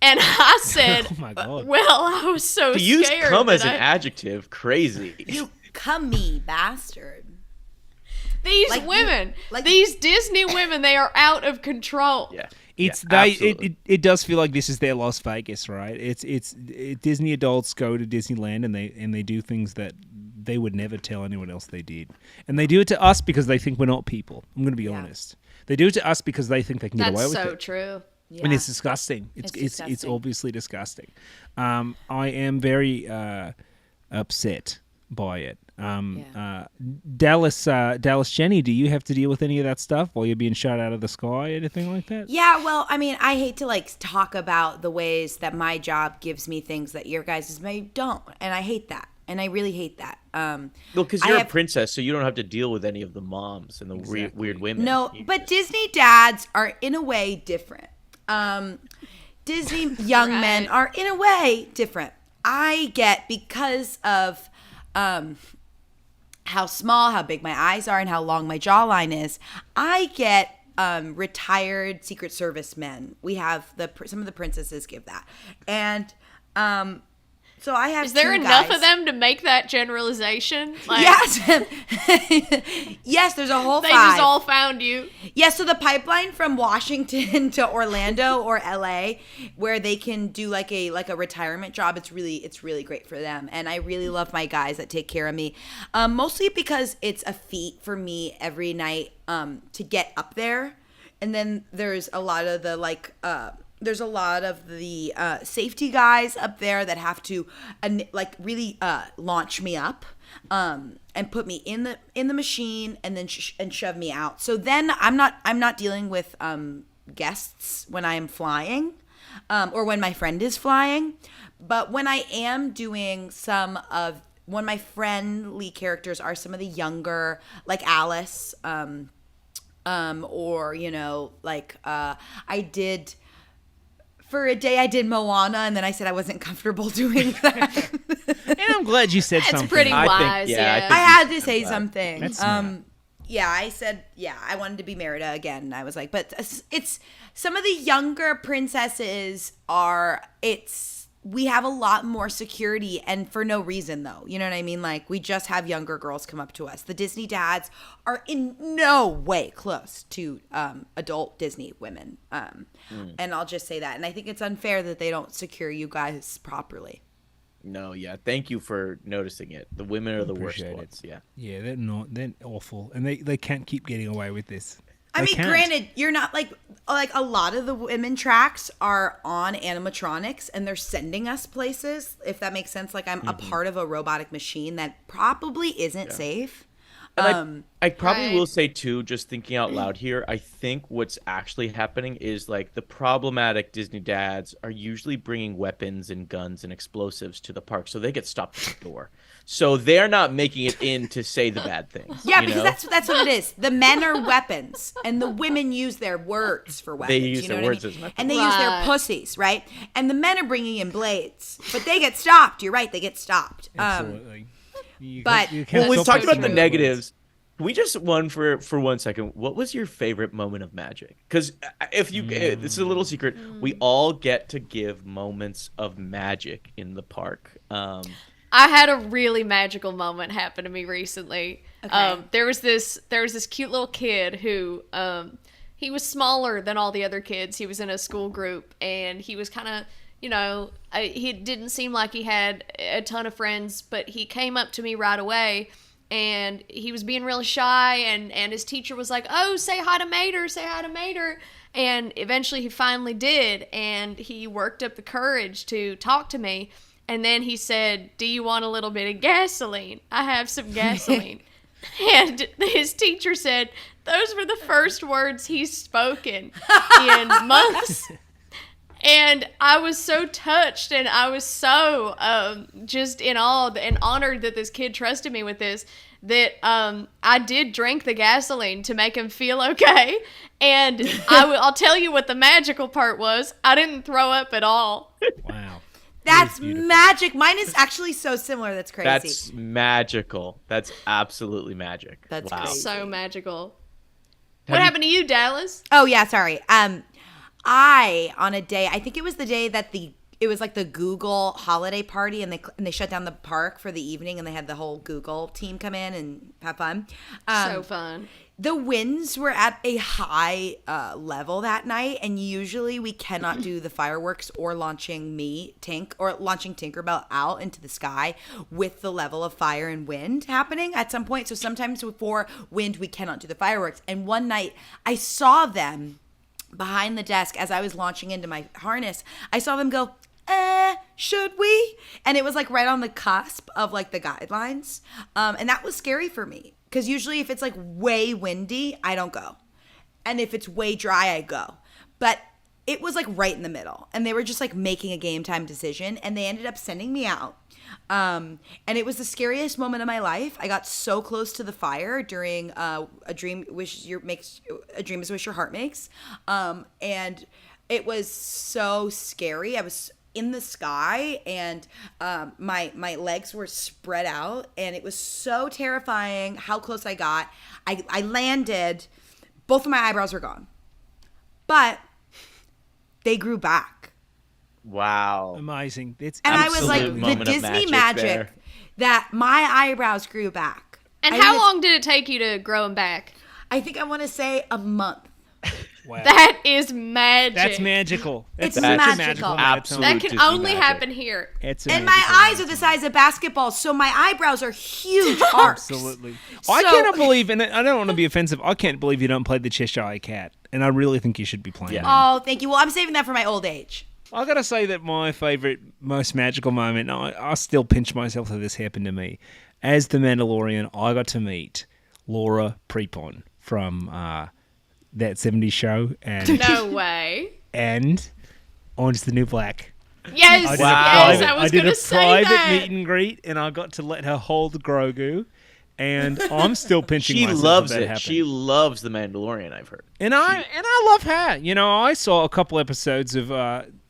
And I said, Oh my God. well, I was so To scared. use "cum" as an that adjective, crazy. You cummy bastard. these like you- women, like- these Disney women, they are out of control. Yeah. It's Yeah, they. absolutely. It does feel like this is their Las Vegas, right? It's Disney adults go to Disneyland and they do things that they would never tell anyone else they did, and they do it to us because they think we're not people. I'm going to be honest. They do it to us because they think they can get away That's with so it. true. Yeah. And it's disgusting. It's disgusting. obviously disgusting. I am very upset by it. Dallas Jenny, do you have to deal with any of that stuff while you're being shot out of the sky, anything like that? Yeah, well, I mean, I hate to talk about the ways that my job gives me things that your guys' may don't, and I hate that, and I really hate that. Well, because I you're a have- princess, so you don't have to deal with any of the moms and the weird women. No, You but just- Disney dads are in a way different. Disney young men Right. are in a way different. I get, because of how small, how big my eyes are, and how long my jawline is, I get retired Secret Service men. We have some of the princesses give that, and so I have. Is there two enough guys. of them to make that generalization? Like, Yes, yes. There's a whole they five. just all found you. Yeah, so the pipeline from Washington to Orlando or LA, where they can do like a retirement job, it's really great for them. And I really love my guys that take care of me, mostly because it's a feat for me every night to get up there. And then there's a lot of the safety guys up there that have to really launch me up and put me in the machine and then and shove me out. So then I'm not dealing with guests when I am flying or when my friend is flying. But when I am doing when my friendly characters are some of the younger, like Alice, or I did. For a day, I did Moana, and then I said I wasn't comfortable doing that. And I'm glad you said It's something. pretty I think- wise, yeah, I yeah. think- I had to say something. That's smart. Yeah, I said, I wanted to be Merida again. I was like, but it's some of the younger princesses we have a lot more security, and for no reason, though. You know what I mean? Like, we just have younger girls come up to us. The Disney dads are in no way close to adult Disney women. And I'll just say that. And I think it's unfair that they don't secure you guys properly. No, yeah. Thank you for noticing it. The women are the worst Appreciate it. ones. Yeah. Yeah, they're awful, and they can't keep getting away with this. I They mean, can't. granted, you're not like a lot of the women tracks are on animatronics and they're sending us places, if that makes sense. Like, I'm a part of a robotic machine that probably isn't safe. And I probably Right. will say too, just thinking out loud here, I think what's actually happening is like the problematic Disney dads are usually bringing weapons and guns and explosives to the park, so they get stopped at the door. So they're not making it in to say the bad things. Yeah, you because know? that's what it is. The men are weapons, and the women use their words for weapons. use you know their what words I mean? as weapons. And they use their Right. pussies, right? And the men are bringing in blades, but they get stopped. You're right, they get stopped. Absolutely. but- you can't Well, we've stop talked about pushing the those negatives. Can we just for 1 second? What was your favorite moment of magic? Because if you, this is a little secret. We all get to give moments of magic in the park. I had a really magical moment happen to me recently. Okay. There was this cute little kid who he was smaller than all the other kids. He was in a school group, and he was kind of, he didn't seem like he had a ton of friends, but he came up to me right away, and he was being really shy, and his teacher was like, "Oh, say hi to Mater, say hi to Mater." And eventually he finally did, and he worked up the courage to talk to me. And then he said, "Do you want a little bit of gasoline? I have some gasoline." And his teacher said, "Those were the first words he's spoken in months." And I was so touched, and I was so just in awe and honored that this kid trusted me with this, that I did drink the gasoline to make him feel okay. And I'll tell you what the magical part was. I didn't throw up at all. Wow. That's magic. Mine is actually so similar. That's crazy. That's magical. That's absolutely magic. That's wow. crazy. So magical. What happened to you, Dallas? Oh yeah, sorry. I on a day, I think it was the day that it was like the Google holiday party, and they shut down the park for the evening, and they had the whole Google team come in and have fun. So fun. The winds were at a high level that night, and usually we cannot do the fireworks or launching Tinkerbell out into the sky with the level of fire and wind happening at some point. So sometimes before wind, we cannot do the fireworks. And one night I saw them behind the desk as I was launching into my harness. I saw them go, should we? And it was like right on the cusp of like the guidelines. And that was scary for me. Because usually if it's like way windy, I don't go. And if it's way dry, I go. But it was like right in the middle. And they were just like making a game time decision. And they ended up sending me out. And it was the scariest moment of my life. I got so close to the fire during a dream is wish your heart makes. And it was so scary. I was in the sky, and my legs were spread out, and it was so terrifying how close I got. I landed, both of my eyebrows were gone, but they grew back. Wow. Amazing. It's And I was like, Absolute the moment of Disney magic magic there. that my eyebrows grew back. And I how think long did it take you to grow them back? I think I want to say a month. wow. That is magic. That's magical. It's Such a magical. moment. Absolute. That can Disney only magic. happen here. It's a And my magical eyes are moment. the size of basketballs, so my eyebrows are huge arcs. Absolutely. I So- cannot believe, and I don't want to be offensive, I can't believe you don't play the Cheshire Cat. And I really think you should be playing Yeah. it. Oh, thank you. Well, I'm saving that for my old age. I gotta say that my favorite, most magical moment, I still pinch myself that this happened to me. As the Mandalorian, I got to meet Laura Prepon from that 70s show and No way. and Orange is the New Black. Yes, I did yes, a I was did going a to say private that. meet and greet, and I got to let her hold Grogu, and I'm still pinching She myself loves that that it. happened. She loves the Mandalorian, I've heard. And I love her. You know, I saw a couple episodes of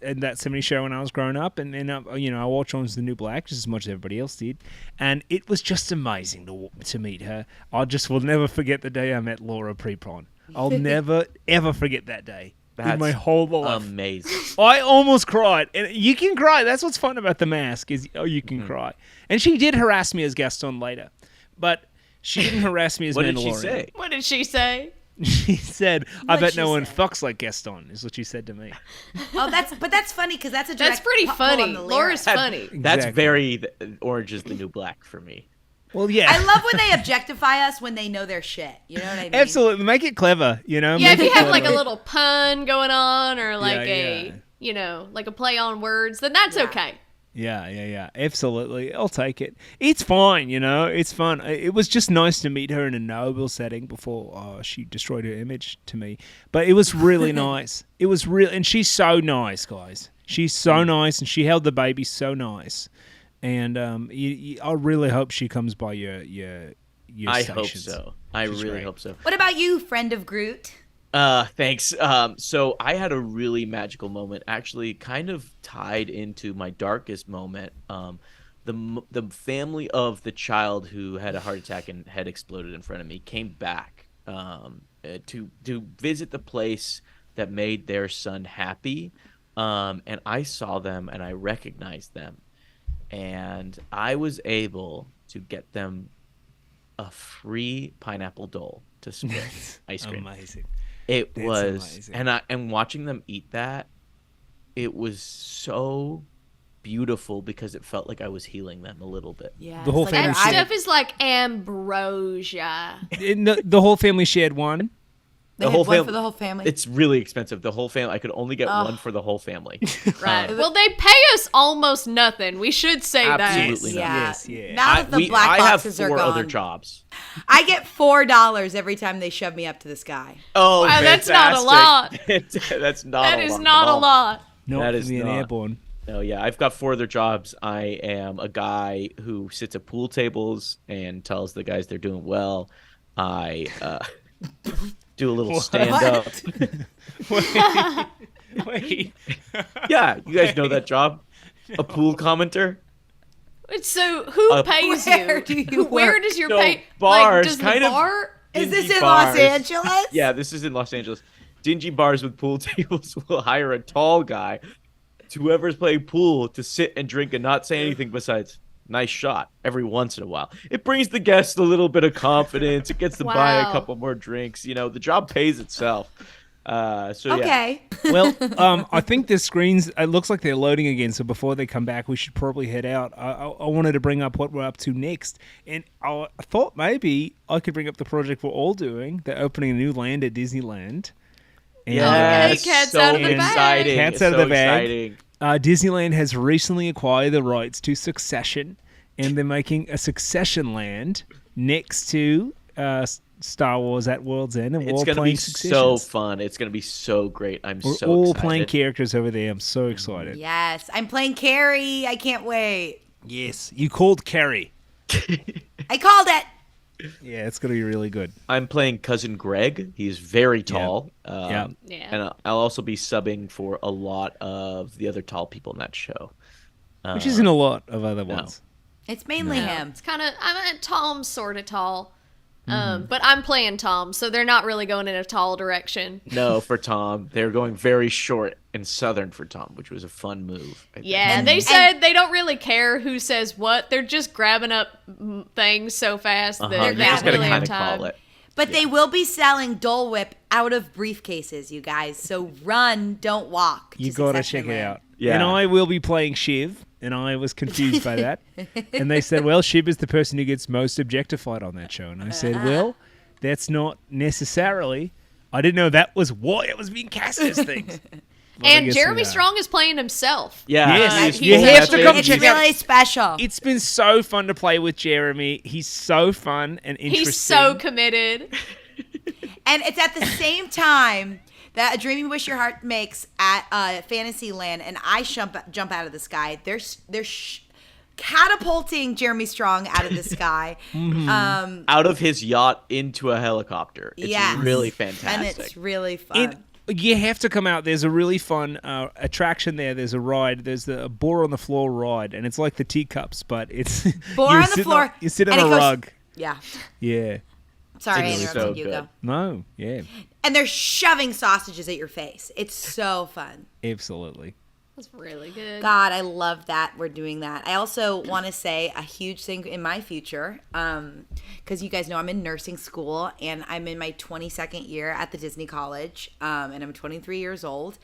in that 70s show when I was growing up, and you know, I watched Orange is the New Black just as much as everybody else did, and it was just amazing to meet her. I just will never forget the day I met Laura Prepon. I'll never ever forget that day in That's my whole life. amazing. I almost cried, and you can cry. That's what's fun about The Mask is you can cry. And she did harass me as Gaston later, but she didn't harass me as What Mandalorian. did she say? What did she say? She said, "I What'd bet she no one say? fucks like Gaston," is what she said to me. Oh, that's funny because that's a direct That's pretty pull funny. on the Laura's lyrics. funny. That's Exactly. very Orange is the New Black for me. Well, yeah, I love when they objectify us when they know their shit. You know what I mean? absolutely. Make it clever, you know. Yeah, Make if you it have like a clever. little pun going on or like yeah. you know, like a play on words, then that's okay. Yeah, absolutely. I'll take it. It's fine, you know. It's fun. It was just nice to meet her in a noble setting before she destroyed her image to me. But it was really nice. It was real, and she's so nice, guys. She's so nice, and she held the baby so nice. And I really hope she comes by your I stations. hope so. I She's really great. hope so. What about you, friend of Groot? Thanks. So I had a really magical moment, actually, kind of tied into my darkest moment. The family of the child who had a heart attack and head exploded in front of me came back to visit the place that made their son happy. And I saw them and I recognized them, and I was able to get them a free pineapple dole to split ice cream. Amazing. It That's was, amazing. and watching them eat that, it was so beautiful because it felt like I was healing them a little bit. Yeah, The whole it's family That shared- stuff is like ambrosia. And the whole family shared one. They The had whole one fam- for the whole family. It's really expensive. The whole family. I could only get one for the whole family. Right. Well, they pay us almost nothing. We should say Absolutely that. not. yeah. Yes, yeah. Now that the black I have boxes 4 are gone, other jobs. I get $4 every time they shove me up to the sky. Oh, Wow, that's not a lot. That's not. That a is lot not at a all. lot. not That for is being not. airborne. No, yeah, I've got 4 other jobs. I am a guy who sits at pool tables and tells the guys they're doing well. I do a little stand up. Wait. Yeah, you guys know that job? A pool commenter? So who pays Where you? do you Where work? does your So, pay? bars, does the kind of- bar? Is this Dingy in Los bars. Angeles? Yeah, this is in Los Angeles. Dingy bars with pool tables will hire a tall guy to whoever's playing pool to sit and drink and not say anything besides nice shot every once in a while. It brings the guests a little bit of confidence. It gets them buy a Wow. couple more drinks. You know, the job pays itself. So yeah. Okay. Well, I think the screens, it looks like they're loading again, so before they come back, we should probably head out. I wanted to bring up what we're up to next, and I thought maybe I could bring up the project we're all doing. They're opening a new land at Disneyland. And, Yeah, Okay, it's cat's so out of the bag. exciting. Cat's It's out of so the bag. exciting. Disneyland has recently acquired the rights to Succession, and they're making a Succession land next to Star Wars at World's End, and we're It's all going to playing be so Successions. fun. It's going to be so great. I'm We're so all excited. playing characters over there. I'm so excited. Yes, I'm playing Carrie. I can't wait. Yes, you called Carrie. I called it. Yeah, it's going to be really good. I'm playing Cousin Greg. He's very tall. Yeah. Yeah. And I'll also be subbing for a lot of the other tall people in that show. Which isn't a lot of other ones. It's mainly him. It's kind of, Tom's sort of tall. Mm-hmm. But I'm playing Tom, so they're not really going in a tall direction. No, for Tom. They're going very short and southern for Tom, which was a fun move. I think. Yeah, and they said they don't really care who says what. They're just grabbing up things so fast that You they just don't got to really have kind of time. call it. But they will be selling Dole Whip out of briefcases, you guys. So run, don't walk. You to got to Succession check it Land. out. Yeah. And I will be playing Shiv, and I was confused by that. And they said, well, Shiv is the person who gets most objectified on that show. And I said, well, that's not necessarily. I didn't know that was why it was being cast as things. But I And guess Jeremy we are. Strong is playing himself. Yeah. Yes, he's you have to actually- come It's check out. really special. It's been so fun to play with Jeremy. He's so fun and interesting. He's so committed. And it's at the same time that A Dream You Wish Your Heart makes at Fantasyland, and I jump out of the sky. They're catapulting Jeremy Strong out of the sky. Out of his yacht into a helicopter. It's Yes. really And fantastic. it's really fun. You have to come out. There's a really fun attraction there. There's a ride. There's the Boar on the Floor ride, and it's like the teacups, but it's Boar you on the sit floor, you sit on and a it goes- rug. Yeah. Yeah. Sorry, I It's interrupted so you. good. Go. No. Yeah. And they're shoving sausages at your face. It's so fun. Absolutely. That's really good. God, I love that we're doing that. I also want to say a huge thing in my future, because you guys know I'm in nursing school and I'm in my 22nd year at the Disney College, and I'm 23 years old.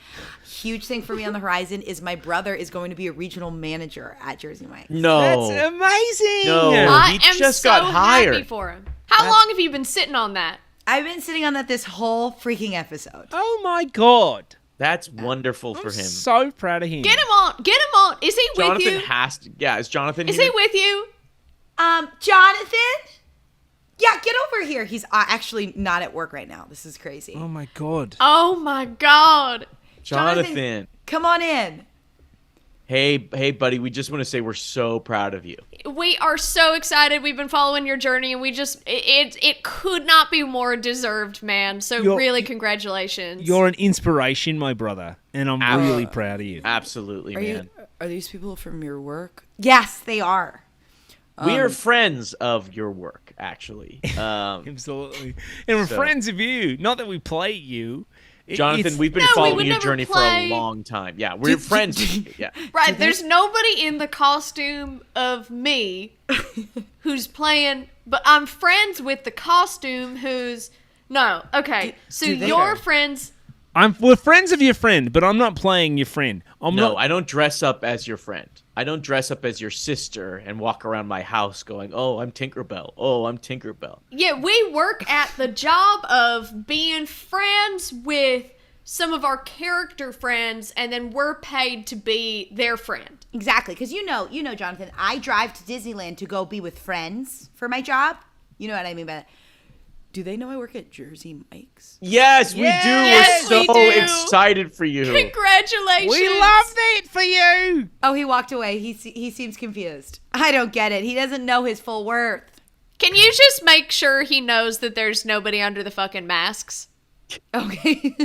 Huge thing for me on the horizon is my brother is going to be a regional manager at Jersey Mike's. No. That's amazing. No. I he am just so got hired. happy for him. How long have you been sitting on that? I've been sitting on that this whole freaking episode. Oh my God. That's wonderful for I'm him. so proud of him. Get him on. Get him on. Is he with Jonathan you? has to. Yeah, is Jonathan Is here? he with you? Jonathan? Yeah, get over here. He's actually not at work right now. This is crazy. Oh my God. Oh my God. Jonathan. Come on in. Hey, buddy. We just want to say we're so proud of you. We are so excited. We've been following your journey, and we just it could not be more deserved, man. So really, congratulations. You're an inspiration, my brother, and I'm really proud of you. Absolutely, man. Are these people from your work? Yes, they are. We are friends of your work, actually. Absolutely. And we're So- friends of you. Not that we play you. Jonathan, we've been No, we following would your never journey for play. a long time. Yeah, we're friends. Yeah. Right, there's nobody in the costume of me who's playing, but I'm friends with the costume who's no. Okay, so your friends. We're friends of your friend, but I'm not playing your friend. No, I don't dress up as your friend. I don't dress up as your sister and walk around my house going, "Oh, I'm Tinkerbell. Oh, I'm Tinkerbell." Yeah, we work at the job of being friends with some of our character friends, and then we're paid to be their friend. Exactly, because you know, Jonathan, I drive to Disneyland to go be with friends for my job. You know what I mean by that. do they know I work at Jersey Mike's? Yes, we do. Yes, We're we so do. excited for you. Congratulations. We loved it for you. Oh, he walked away. He seems confused. I don't get it. He doesn't know his full worth. Can you just make sure he knows that there's nobody under the fucking masks? Okay.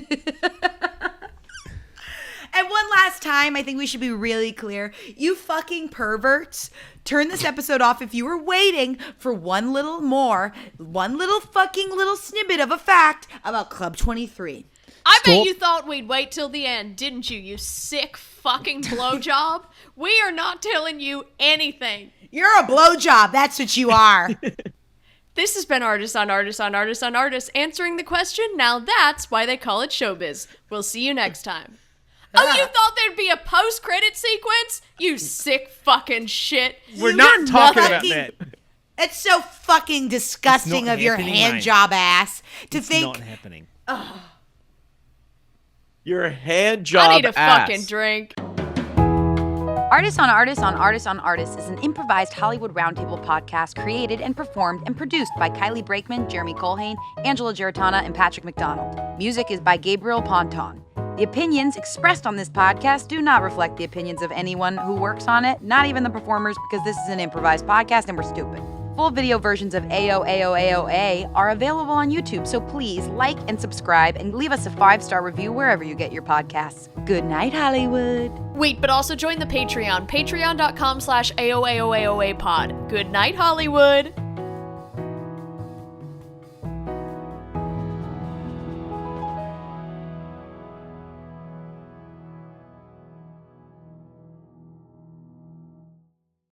And one last time, I think we should be really clear. You fucking perverts, turn this episode off if you were waiting for one little fucking little snippet of a fact about Club 23. I bet Stop. you thought we'd wait till the end, didn't you, you sick fucking blowjob? We are not telling you anything. You're a blowjob. That's what you are. This has been Artists on Artists on Artists on Artists answering the question. Now that's why they call it showbiz. We'll see you next time. Oh, you thought there'd be a post-credit sequence? You sick fucking shit. We're not talking about fucking- that. It's so fucking disgusting not of your happening, hand Ryan. job ass to It's think. not happening. Your hand job I need a ass. fucking drink. Artists on Artists on Artists on Artists is an improvised Hollywood roundtable podcast created and performed and produced by Kylie Brakeman, Jeremy Colhane, Angela Giratana, and Patrick McDonald. Music is by Gabriel Ponton. The opinions expressed on this podcast do not reflect the opinions of anyone who works on it, not even the performers, because this is an improvised podcast and we're stupid. Full video versions of AOAOAOA are available on YouTube, so please like and subscribe and leave us a 5-star review wherever you get your podcasts. Good night, Hollywood. Wait, but also join the Patreon. Patreon.com/AOAOAOA pod. Good night, Hollywood.